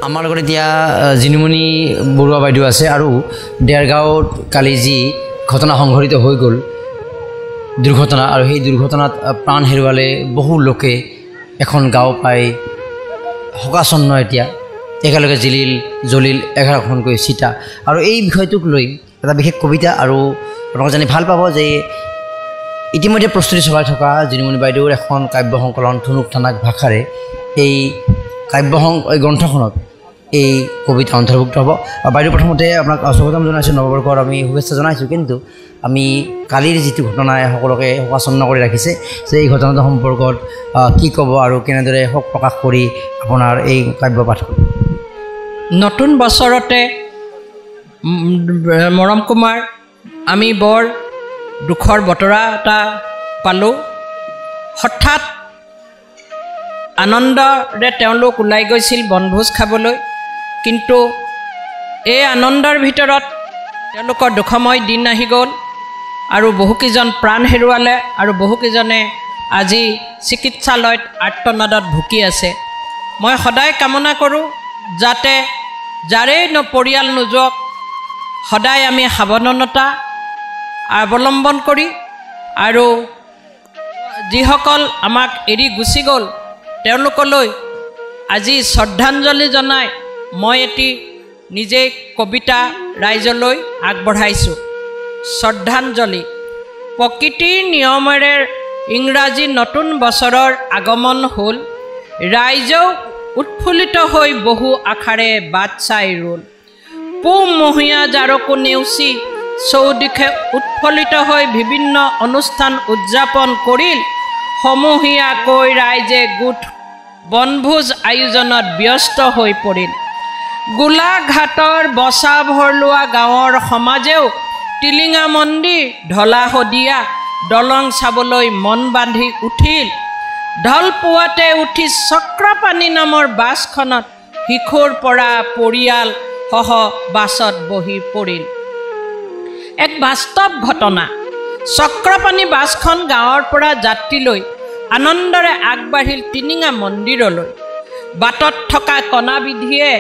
আমাৰ লগত এতিয়া জিনুমণি বৰুৱা বাইদেউ আছে আৰু দেৰগাঁৱত কালি যি ঘটনা সংঘটিত হৈ গ'ল দুৰ্ঘটনা আৰু সেই দুৰ্ঘটনাত প্ৰাণ হেৰুৱালে বহু লোকে এখন গাঁও পাই শোকাচন্ন এতিয়া একেলগে জলিল 11খনকৈ চিতা আৰু এই বিষয়টোক লৈ এটা বিশেষ কবিতা আৰু আপোনালোকে জানি ভাল পাব যে ইতিমধ্যে প্ৰস্তুতি চলাই থকা জিনুমণি বাইদেউৰ এখন কাব্য সংকলন থুনুক থানাক ভাষাৰে এই গ্ৰন্থখনত এই কবিতা অন্তৰ্ভুক্ত হ'ব। বাইদেউ প্ৰথমতে আপোনাক স্বাগতম জনাইছোঁ, নৱবৰ্ষৰ আমি শুভেচ্ছা জনাইছোঁ। কিন্তু আমি কালিৰ যিটো ঘটনাই সকলোকে শোকাচন্ন কৰি ৰাখিছে যে এই ঘটনাটোৰ সম্পৰ্কত কি ক'ব আৰু কেনেদৰে শোক প্ৰকাশ কৰি আপোনাৰ এই কাব্য পাঠ কৰিব। নতুন বছৰতে মৰম কুমাৰ আমি বৰ দুখৰ বতৰা এটা পালোঁ। হঠাৎ আনন্দৰে তেওঁলোক ওলাই গৈছিল বনভোজ খাবলৈ, কিন্তু এই আনন্দৰ ভিতৰত তেওঁলোকৰ দুখময় দিন আহি গ'ল আৰু বহুকেইজন প্ৰাণ হেৰুৱালে আৰু বহুকেইজনে আজি চিকিৎসালয়ত আৰ্তনাদত ভুগি আছে। মই সদায় কামনা কৰোঁ যাতে যাৰেই পৰিয়াল নোযোৱাক সদায় আমি সাৱধানতা অৱলম্বন কৰি আৰু যিসকল আমাক এৰি গুচি গ'ল তেওঁলোকলৈ আজি শ্ৰদ্ধাঞ্জলি জনাই মই এটি নিজে কবিতা ৰাইজলৈ আগবঢ়াইছোঁ। শ্ৰদ্ধাঞ্জলি। প্ৰকৃতিৰ নিয়মেৰে ইংৰাজী নতুন বছৰৰ আগমন হ'ল, ৰাইজেও উৎফুল্লিত হৈ বহু আশাৰে বাট চাই ৰ'ল। পুহমহীয়া জাৰকো নেওচি চৌদিশে উৎফুল্লিত হৈ বিভিন্ন অনুষ্ঠান উদযাপন কৰিল। সমূহীয়াকৈ ৰাইজে গোট বনভোজ আয়োজনত ব্যস্ত হৈ পৰিল। গোলাঘাটৰ বচা ভৰলোৱা গাঁৱৰ সমাজেও টিলিঙা মন্দিৰ ঢলা শদিয়া দলং চাবলৈ মন বান্ধি উঠিল। ঢল পুৱাতে উঠি চক্ৰপাণী নামৰ বাছখনত শিশুৰ পৰা পৰিয়াল সহ বাছত বহি পৰিল। এক বাস্তৱ ঘটনা। চক্ৰপাণী বাছখন গাঁৱৰ পৰা যাত্ৰীলৈ আনন্দৰে আগবাঢ়িল টিলিঙা মন্দিৰলৈ। বাটত থকা কণাবিধিয়ে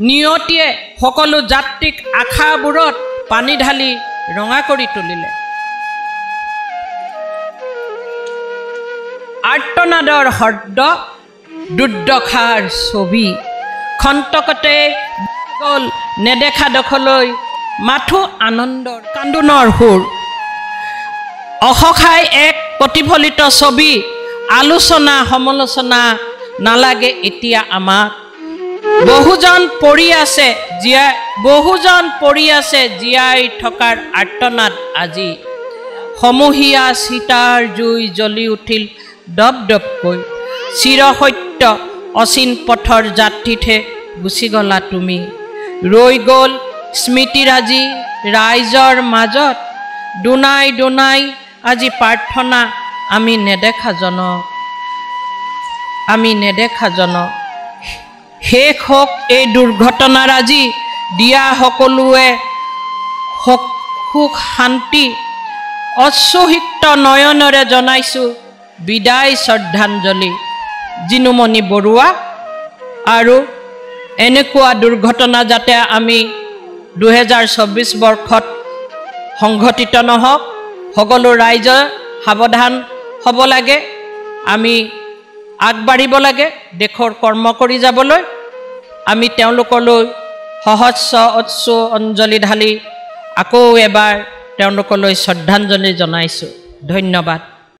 নিয়তিয়ে সকলো যাত্ৰীক আশাবোৰত পানী ঢালি ৰঙা কৰি তুলিলে। আৰ্তনাদৰ শব্দ, দুৰ্দশাৰ ছবি খন্তকতে গ'ল নেদেখা দখলৈ মাথো আনন্দৰ কান্দোনৰ সুৰ। অসহায় এক প্ৰতিফলিত ছবি, আলোচনা সমালোচনা নালাগে এতিয়া আমাক। বহুজন পৰি আছে জীয়াই থকাৰ আৰ্তনাদ আজি। সমূহীয়া চিতাৰ জুই জ্বলি উঠিল দপ দপকৈ। চিৰসত্য অচিন পথৰ যাত্ৰীতহে গুচি গ'লা তুমি। ৰৈ গ'ল স্মৃতিৰাজি ৰাইজৰ মাজত। দুনাই দুনাই আজি প্ৰাৰ্থনা আমি নেদেখা জন। শেষ হওক এই দুৰ্ঘটনাৰ আজি, দিয়া সকলোৱে সুখ শান্তি। অশ্ৰুসিক্ত নয়নেৰে জনাইছোঁ বিদায় শ্ৰদ্ধাঞ্জলি। জিনুমণি বৰুৱা। আৰু এনেকুৱা দুৰ্ঘটনা যাতে আমি 2024 বৰ্ষত সংঘটিত নহওক, সকলো ৰাইজ সাৱধান হ'ব লাগে। আমি আগবাঢ়িব লাগে দেশৰ কৰ্ম কৰি যাবলৈ। আমি তেওঁলোকলৈ সহস্ৰ অশ্ৰু অঞ্জলি ঢালি আকৌ এবাৰ তেওঁলোকলৈ শ্ৰদ্ধাঞ্জলি জনাইছোঁ। ধন্যবাদ।